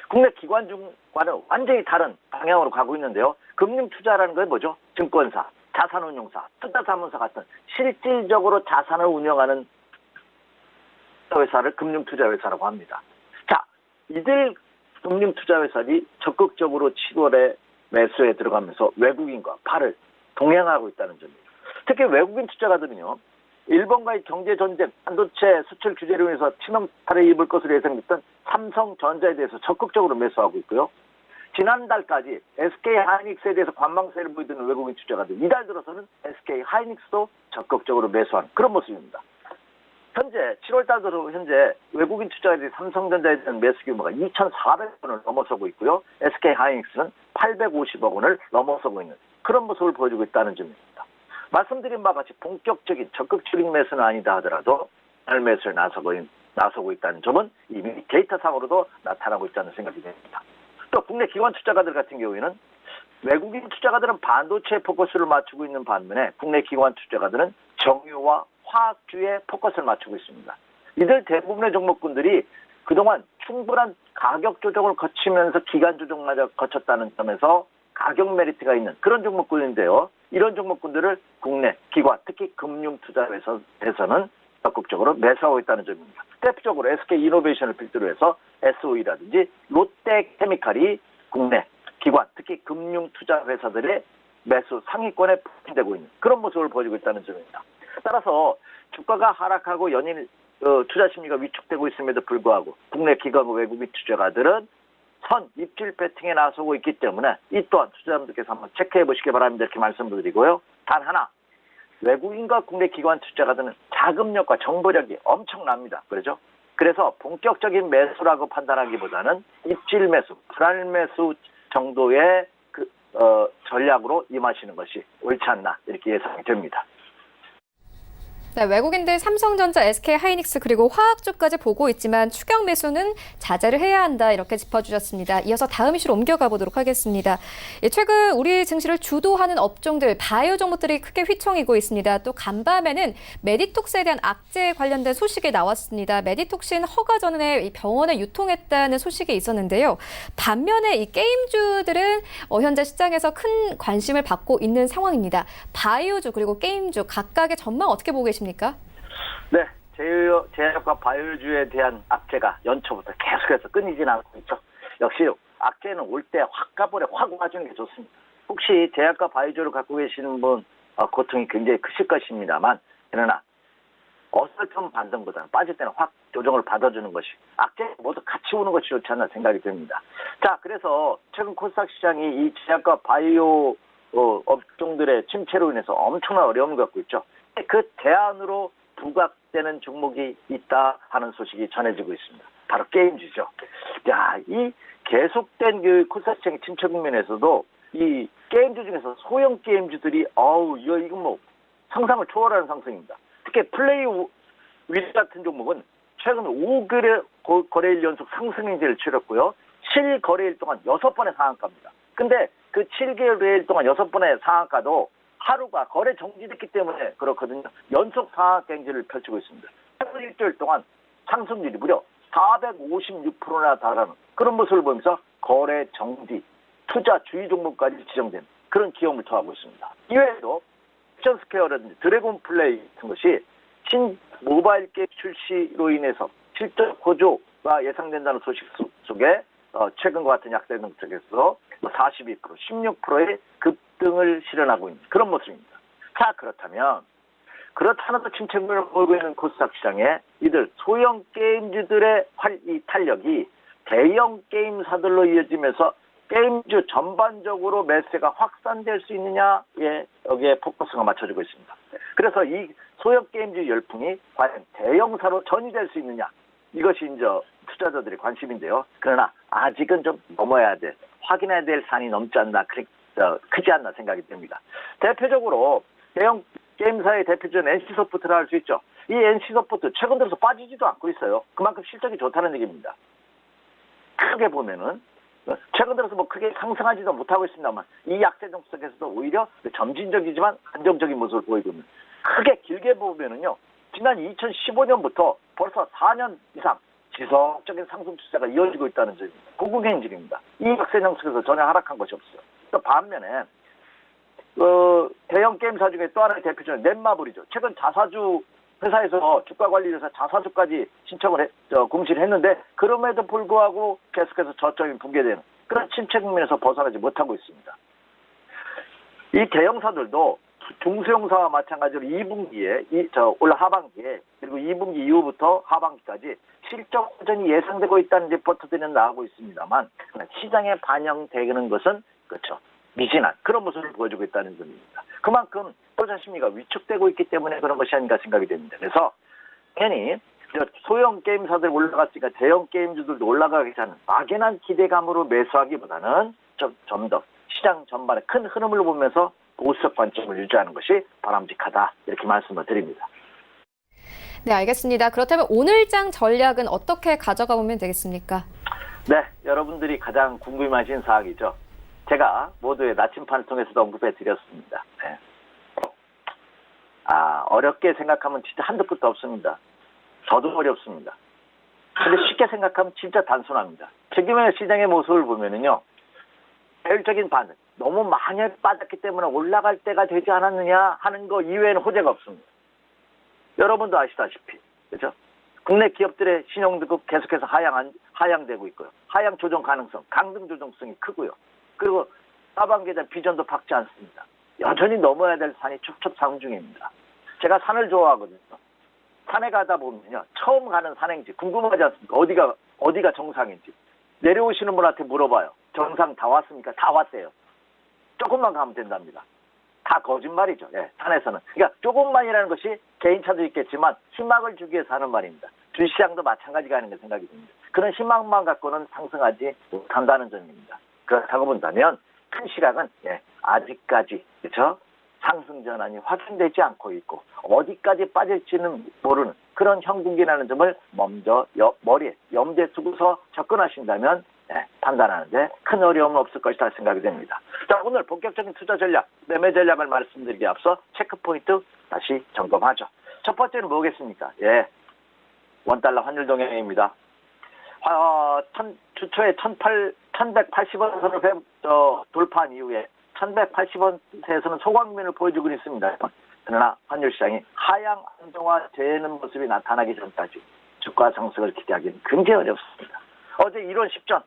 국내 기관과는 완전히 다른 방향으로 가고 있는데요. 금융투자라는 건 뭐죠? 증권사, 자산운용사, 투자사무소 같은 실질적으로 자산을 운영하는 회사를 금융투자회사라고 합니다. 자, 이들 금융투자회사들이 적극적으로 7월에 매수에 들어가면서 외국인과 팔을 동행하고 있다는 점입니다. 특히 외국인 투자가들은요. 일본과의 경제전쟁, 반도체 수출 규제로 인해서 침범타를 입을 것으로 예상됐던 삼성전자에 대해서 적극적으로 매수하고 있고요. 지난달까지 SK하이닉스에 대해서 관망세를 보이던 외국인 투자가들 이달 들어서는 SK하이닉스도 적극적으로 매수하는 그런 모습입니다. 현재 7월 달도 현재 외국인 투자자들이 삼성전자에 대한 매수 규모가 2,400억 원을 넘어서고 있고요. SK하이닉스는 850억 원을 넘어서고 있는 그런 모습을 보여주고 있다는 점입니다. 말씀드린 바와 같이 본격적인 적극적인 매수는 아니다 하더라도 달 매수에 나서고 있다는 점은 이미 데이터상으로도 나타나고 있다는 생각이 됩니다. 또 국내 기관 투자가들 같은 경우에는 외국인 투자가들은 반도체에 포커스를 맞추고 있는 반면에 국내 기관 투자가들은 정유와 화학주에 포커스를 맞추고 있습니다. 이들 대부분의 종목군들이 그동안 충분한 가격 조정을 거치면서 기간 조정마저 거쳤다는 점에서 가격 메리트가 있는 그런 종목군인데요. 이런 종목군들을 국내 기관, 특히 금융투자회사에서는 적극적으로 매수하고 있다는 점입니다. 대표적으로 SK이노베이션을 필두로 해서 SOE라든지 롯데케미칼이 국내 기관, 특히 금융투자회사들의 매수 상위권에 포진되고 있는 그런 모습을 보여주고 있다는 점입니다. 따라서 주가가 하락하고 연일 투자 심리가 위축되고 있음에도 불구하고 국내 기관과 외국인 투자가들은 선 입질 배팅에 나서고 있기 때문에 이 또한 투자자분들께서 한번 체크해 보시기 바랍니다. 이렇게 말씀드리고요. 단 하나, 외국인과 국내 기관 투자가들은 자금력과 정보력이 엄청납니다. 그렇죠? 그래서 본격적인 매수라고 판단하기보다는 입질 매수, 불안 매수 정도의 전략으로 임하시는 것이 옳지 않나 이렇게 예상이 됩니다. 네, 외국인들 삼성전자, SK하이닉스 그리고 화학주까지 보고 있지만 추격 매수는 자제를 해야 한다 이렇게 짚어주셨습니다. 이어서 다음 이슈로 옮겨가 보도록 하겠습니다. 최근 우리 증시를 주도하는 업종들, 바이오 종목들이 크게 휘청이고 있습니다. 또 간밤에는 메디톡스에 대한 악재 관련된 소식이 나왔습니다. 메디톡신 허가 전에 이 병원에 유통했다는 소식이 있었는데요. 반면에 이 게임주들은 현재 시장에서 큰 관심을 받고 있는 상황입니다. 바이오주 그리고 게임주 각각의 전망 어떻게 보고 계십니까? 네, 제약과 바이오주에 대한 악재가 연초부터 계속해서 끊이진 않고 있죠. 역시 악재는 올 때 확 가버려 확 와주는 게 좋습니다. 혹시 제약과 바이오주를 갖고 계시는 분 고통이 굉장히 크실 것입니다만 그러나 어설픈 반등보다는 빠질 때는 확 조정을 받아주는 것이 악재 모두 같이 오는 것이 좋지 않나 생각이 듭니다. 자, 그래서 최근 코스닥 시장이 이 제약과 바이오 업종들의 침체로 인해서 엄청난 어려움을 갖고 있죠. 그 대안으로 부각되는 종목이 있다 하는 소식이 전해지고 있습니다. 바로 게임주죠. 야, 이 계속된 그 코스닥 시장의 침체 국면에서도 이 게임주 중에서 소형 게임주들이 이거 뭐 상상을 초월하는 상승입니다. 특히 플레이 윌 같은 종목은 최근 5거래일 연속 상승 행진을 치렀고요. 7거래일 동안 6번의 상한가입니다. 근데 그 7개월 동안 6번의 상한가도 하루가 거래 정지됐기 때문에 그렇거든요. 연속 상한가 행진을 펼치고 있습니다. 최근 일주일 동안 상승률이 무려 456%나 달하는 그런 모습을 보면서 거래 정지, 투자 주의 종목까지 지정된 그런 기업을 토하고 있습니다. 이외에도 액션스퀘어라든지 드래곤 플레이 같은 것이 신 모바일 게임 출시로 인해서 실적 호조가 예상된다는 소식 속에 최근과 같은 약세 등쪽에서 42%, 16%의 급등을 실현하고 있는 그런 모습입니다. 자, 그렇다면도 침체를 보이고 있는 코스닥 시장에 이들 소형 게임주들의 이 탄력이 대형 게임사들로 이어지면서 게임주 전반적으로 매수가 확산될 수 있느냐에 여기에 포커스가 맞춰지고 있습니다. 그래서 이 소형 게임주 열풍이 과연 대형사로 전이될 수 있느냐 이것이 이제 투자자들의 관심인데요. 그러나 아직은 좀 넘어야 될, 확인해야 될 산이 넘지 않나, 크지 않나 생각이 듭니다. 대표적으로 대형 게임사의 대표적인 NC소프트를 할 수 있죠. 이 NC소프트 최근 들어서 빠지지도 않고 있어요. 그만큼 실적이 좋다는 얘기입니다. 크게 보면은 최근 들어서 뭐 크게 상승하지도 못하고 있습니다만 이 약세정 속에서도 오히려 점진적이지만 안정적인 모습을 보이고 있는 크게 길게 보면은요. 지난 2015년부터 벌써 4년 이상 지속적인 상승 추세가 이어지고 있다는 점이 고공행진입니다. 이 약세정 속에서 전혀 하락한 것이 없어요. 또 반면에 대형 게임사 중에 또 하나의 대표적인 넷마블이죠. 최근 자사주 회사에서 주가관리회사 자사주까지 신청을 공시를 했는데 그럼에도 불구하고 계속해서 저점이 붕괴되는 그런 침체 국면에서 벗어나지 못하고 있습니다. 이 대형사들도 중소형사와 마찬가지로 2분기에 올 하반기에 그리고 2분기 이후부터 하반기까지 실적 호전이 예상되고 있다는 리포트들은 나오고 있습니다만 시장에 반영되는 것은 그렇죠. 미진한 그런 모습을 보여주고 있다는 점입니다. 그만큼 소전 심리가 위축되고 있기 때문에 그런 것이 아닌가 생각이 됩니다. 그래서 괜히 소형 게임사들 올라갔으니까 대형 게임주들도 올라가기 하는 막연한 기대감으로 매수하기보다는 좀 더 시장 전반의 큰 흐름을 보면서 보수적 관점을 유지하는 것이 바람직하다 이렇게 말씀을 드립니다. 네, 알겠습니다. 그렇다면 오늘장 전략은 어떻게 가져가 보면 되겠습니까? 네, 여러분들이 가장 궁금해하신 사항이죠. 제가 모두의 나침판을 통해서도 언급해 드렸습니다. 네. 어렵게 생각하면 진짜 한두 끝도 없습니다. 저도 어렵습니다. 근데 쉽게 생각하면 진짜 단순합니다. 최근의 시장의 모습을 보면은요, 계율적인 반응, 너무 많이 빠졌기 때문에 올라갈 때가 되지 않았느냐 하는 거 이외에는 호재가 없습니다. 여러분도 아시다시피, 그렇죠? 국내 기업들의 신용등급 계속해서 하향되고 있고요. 하향 조정 가능성, 강등 조정성이 크고요. 그리고 하반기에 대한 비전도 밝지 않습니다. 여전히 넘어야 될 산이 첩첩상 중입니다. 제가 산을 좋아하거든요. 산에 가다 보면요. 처음 가는 산행지 궁금하지 않습니까? 어디가 정상인지. 내려오시는 분한테 물어봐요. 정상 다 왔습니까? 다 왔대요. 조금만 가면 된답니다. 다 거짓말이죠. 예, 산에서는. 그러니까 조금만이라는 것이 개인차도 있겠지만 희망을 주기 위해서 하는 말입니다. 주시장도 마찬가지가 아닌가 생각이 듭니다. 그런 희망만 갖고는 상승하지 못한다는 점입니다. 그렇다고 본다면 큰 시각은 아직까지 그렇죠? 상승 전환이 확인되지 않고 있고 어디까지 빠질지는 모르는 그런 형국이라는 점을 먼저 머리에 염두에 두고서 접근하신다면 판단하는데 큰 어려움은 없을 것이다 생각이 됩니다. 자, 오늘 본격적인 투자 전략, 매매 전략을 말씀드리기 앞서 체크 포인트 다시 점검하죠. 첫 번째는 뭐겠습니까? 원달러 환율 동향입니다. 주초에 1180원 선을 돌파한 이후에 1180원대에서는 소강면을 보여주고 있습니다. 그러나 환율 시장이 하향 안정화되는 모습이 나타나기 전까지 주가 상승을 기대하기는 굉장히 어렵습니다. 어제 1원 10전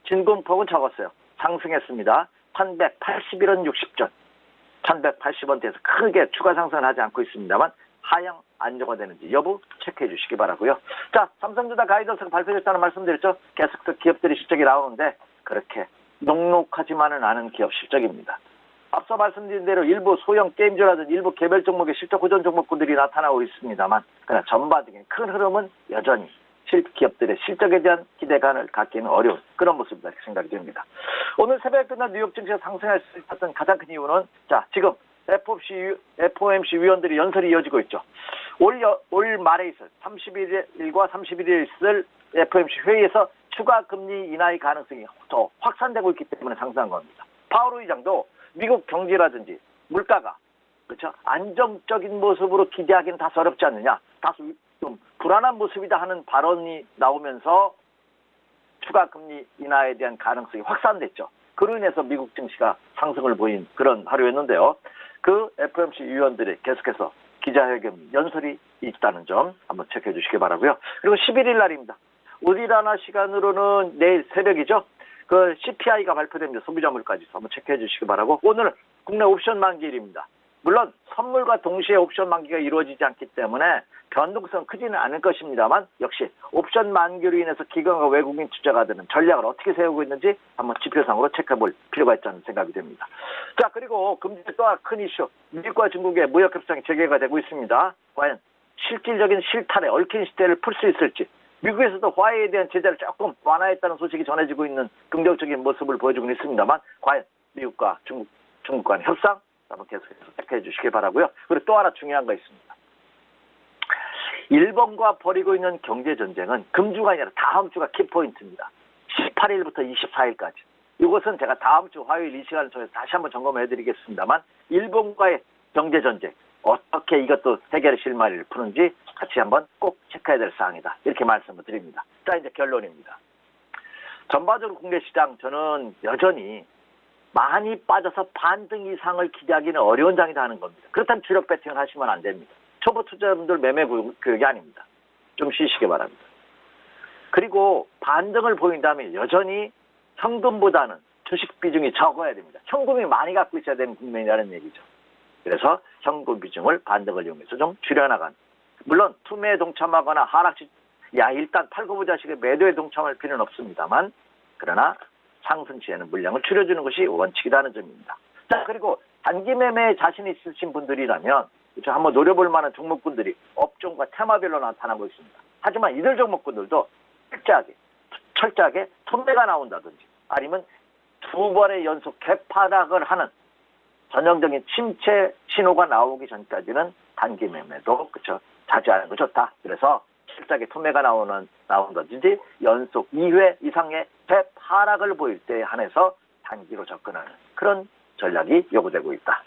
진공폭은 적었어요. 상승했습니다. 1181원 60전 1180원대에서 크게 추가 상승을 하지 않고 있습니다만 하향 안정화되는지 여부 체크해 주시기 바라고요. 자, 삼성전자 가이던스가 발표됐다는 말씀드렸죠. 계속해서 기업들의 실적이 나오는데 그렇게 녹록하지만은 않은 기업 실적입니다. 앞서 말씀드린 대로 일부 소형 게임주라든지 일부 개별 종목의 실적 호전 종목군들이 나타나고 있습니다만 그러나 전반적인 큰 흐름은 여전히 기업들의 실적에 대한 기대감을 갖기는 어려운 그런 모습이다 생각이 됩니다. 오늘 새벽에 끝난 뉴욕 증시가 상승할 수 있었던 가장 큰 이유는 지금 FOMC 위원들이 연설이 이어지고 있죠. 올 말에 있을 31일과 31일에 있을 FOMC 회의에서 추가 금리 인하의 가능성이 더 확산되고 있기 때문에 상승한 겁니다. 파월 의장도 미국 경제라든지 물가가 그렇죠 안정적인 모습으로 기대하기는 다소 어렵지 않느냐, 다소 좀 불안한 모습이다 하는 발언이 나오면서 추가 금리 인하에 대한 가능성이 확산됐죠. 그로 인해서 미국 증시가 상승을 보인 그런 하루였는데요. 그 FOMC 위원들이 계속해서 기자회견 연설이 있다는 점 한번 체크해 주시기 바라고요. 그리고 11일 날입니다. 우리나라 시간으로는 내일 새벽이죠. 그 CPI가 발표됩니다. 소비자 물가지수 한번 체크해 주시기 바라고. 오늘 국내 옵션 만기일입니다. 물론 선물과 동시에 옵션 만기가 이루어지지 않기 때문에 변동성 크지는 않을 것입니다만 역시 옵션 만기로 인해서 기관과 외국인 투자가들은 전략을 어떻게 세우고 있는지 한번 지표상으로 체크해 볼 필요가 있다는 생각이 됩니다. 자, 그리고 금주의 또 큰 이슈, 미국과 중국의 무역협상이 재개가 되고 있습니다. 과연 실질적인 실탄에 얽힌 시대를 풀 수 있을지, 미국에서도 화해에 대한 제재를 조금 완화했다는 소식이 전해지고 있는 긍정적인 모습을 보여주고 있습니다만 과연 미국과 중국 간의 협상 한번 계속해서 체크해 주시기 바라고요. 그리고 또 하나 중요한 거 있습니다. 일본과 벌이고 있는 경제전쟁은 금주가 아니라 다음 주가 키포인트입니다. 18일부터 24일까지. 이것은 제가 다음 주 화요일 이 시간을 통해서 다시 한번 점검해 드리겠습니다만 일본과의 경제전쟁 어떻게 이것도 해결의 실마리를 푸는지 같이 한번 꼭 체크해야 될 사항이다. 이렇게 말씀을 드립니다. 자, 이제 결론입니다. 전반적으로 국내 시장 저는 여전히 많이 빠져서 반등 이상을 기대하기는 어려운 장이다 하는 겁니다. 그렇다면 주력 배팅을 하시면 안 됩니다. 초보 투자자분들 매매 교육이 아닙니다. 좀 쉬시기 바랍니다. 그리고 반등을 보인다면 여전히 현금보다는 주식 비중이 적어야 됩니다. 현금이 많이 갖고 있어야 되는 국면이라는 얘기죠. 그래서 현금 비중을 반등을 이용해서 좀 줄여나가는. 물론 투매에 동참하거나 하락시 일단 팔고 보자 식의 매도에 동참할 필요는 없습니다만 그러나 상승 시에는 물량을 줄여주는 것이 원칙이라는 점입니다. 자, 그리고 단기 매매에 자신 있으신 분들이라면 한번 노려볼 만한 종목군들이 업종과 테마별로 나타나고 있습니다. 하지만 이들 종목군들도 철저하게 손매가 나온다든지 아니면 두 번의 연속 갭하락을 하는 전형적인 침체 신호가 나오기 전까지는 단기 매매도 자제하는 거 좋다. 그래서 실적에 투매가 나온다든지 연속 2회 이상의 갭하락을 보일 때에 한해서 단기로 접근하는 그런 전략이 요구되고 있다.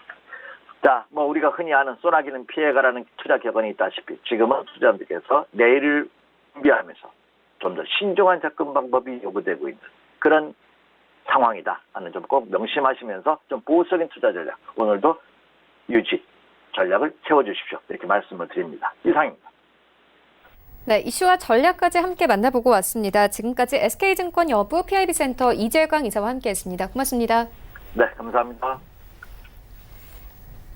자, 우리가 흔히 아는 쏘나기는 피해가라는 투자 격언이 있다시피 지금은 투자자들께서 내일을 준비하면서 좀 더 신중한 접근 방법이 요구되고 있는 그런 상황이다 하는 점 꼭 명심하시면서 좀 보수적인 투자 전략 오늘도 유지 전략을 세워주십시오. 이렇게 말씀을 드립니다. 이상입니다. 네, 이슈와 전략까지 함께 만나보고 왔습니다. 지금까지 SK증권 여부 PIB센터 이재광 이사와 함께했습니다. 고맙습니다. 네, 감사합니다.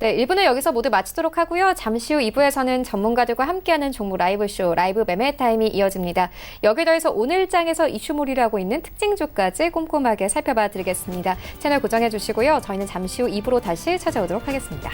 네, 1부는 여기서 모두 마치도록 하고요. 잠시 후 2부에서는 전문가들과 함께하는 종목 라이브쇼, 라이브 매매 타임이 이어집니다. 여기에 더해서 오늘장에서 이슈몰이를 하고 있는 특징주까지 꼼꼼하게 살펴봐 드리겠습니다. 채널 고정해 주시고요. 저희는 잠시 후 2부로 다시 찾아오도록 하겠습니다.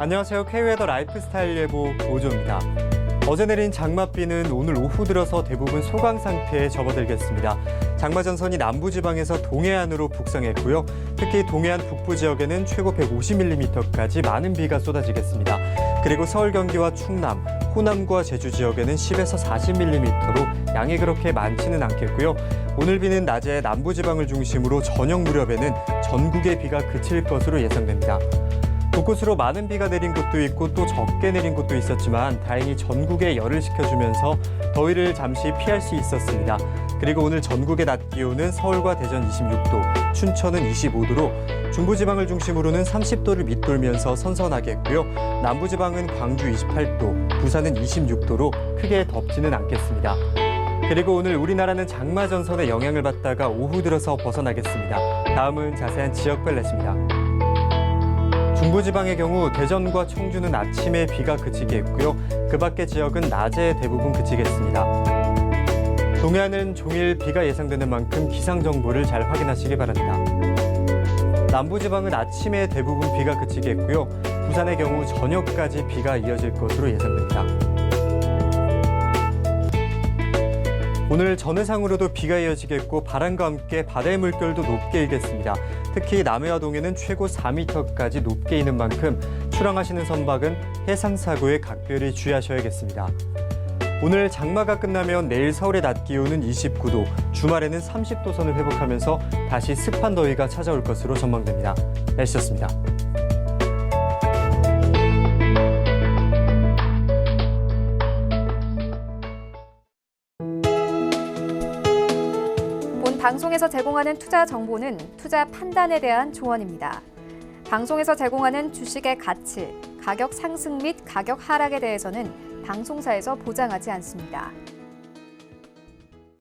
안녕하세요. K웨더 라이프스타일 예보 오조입니다. 어제 내린 장맛비는 오늘 오후 들어서 대부분 소강 상태에 접어들겠습니다. 장마 전선이 남부지방에서 동해안으로 북상했고요. 특히 동해안 북부 지역에는 최고 150mm까지 많은 비가 쏟아지겠습니다. 그리고 서울, 경기와 충남, 호남과 제주 지역에는 10에서 40mm로 양이 그렇게 많지는 않겠고요. 오늘 비는 낮에 남부지방을 중심으로 저녁 무렵에는 전국에 비가 그칠 것으로 예상됩니다. 곳곳으로 많은 비가 내린 곳도 있고 또 적게 내린 곳도 있었지만 다행히 전국에 열을 식혀주면서 더위를 잠시 피할 수 있었습니다. 그리고 오늘 전국의 낮 기온은 서울과 대전 26도, 춘천은 25도로 중부지방을 중심으로는 30도를 밑돌면서 선선하겠고요. 남부지방은 광주 28도, 부산은 26도로 크게 덥지는 않겠습니다. 그리고 오늘 우리나라는 장마 전선의 영향을 받다가 오후 들어서 벗어나겠습니다. 다음은 자세한 지역별 날씨입니다. 중부지방의 경우 대전과 청주는 아침에 비가 그치겠고요. 그 밖의 지역은 낮에 대부분 그치겠습니다. 동해안은 종일 비가 예상되는 만큼 기상정보를 잘 확인하시기 바랍니다. 남부지방은 아침에 대부분 비가 그치겠고요. 부산의 경우 저녁까지 비가 이어질 것으로 예상됩니다. 오늘 전해상으로도 비가 이어지겠고 바람과 함께 바다의 물결도 높게 일겠습니다. 특히 남해와 동해는 최고 4m까지 높게 이는 만큼 출항하시는 선박은 해상사고에 각별히 주의하셔야겠습니다. 오늘 장마가 끝나면 내일 서울의 낮 기온은 29도, 주말에는 30도 선을 회복하면서 다시 습한 더위가 찾아올 것으로 전망됩니다. 날씨였습니다. 본 방송에서 제공하는 투자 정보는 투자 판단에 대한 조언입니다. 방송에서 제공하는 주식의 가치, 가격 상승 및 가격 하락에 대해서는 방송사에서 보장하지 않습니다.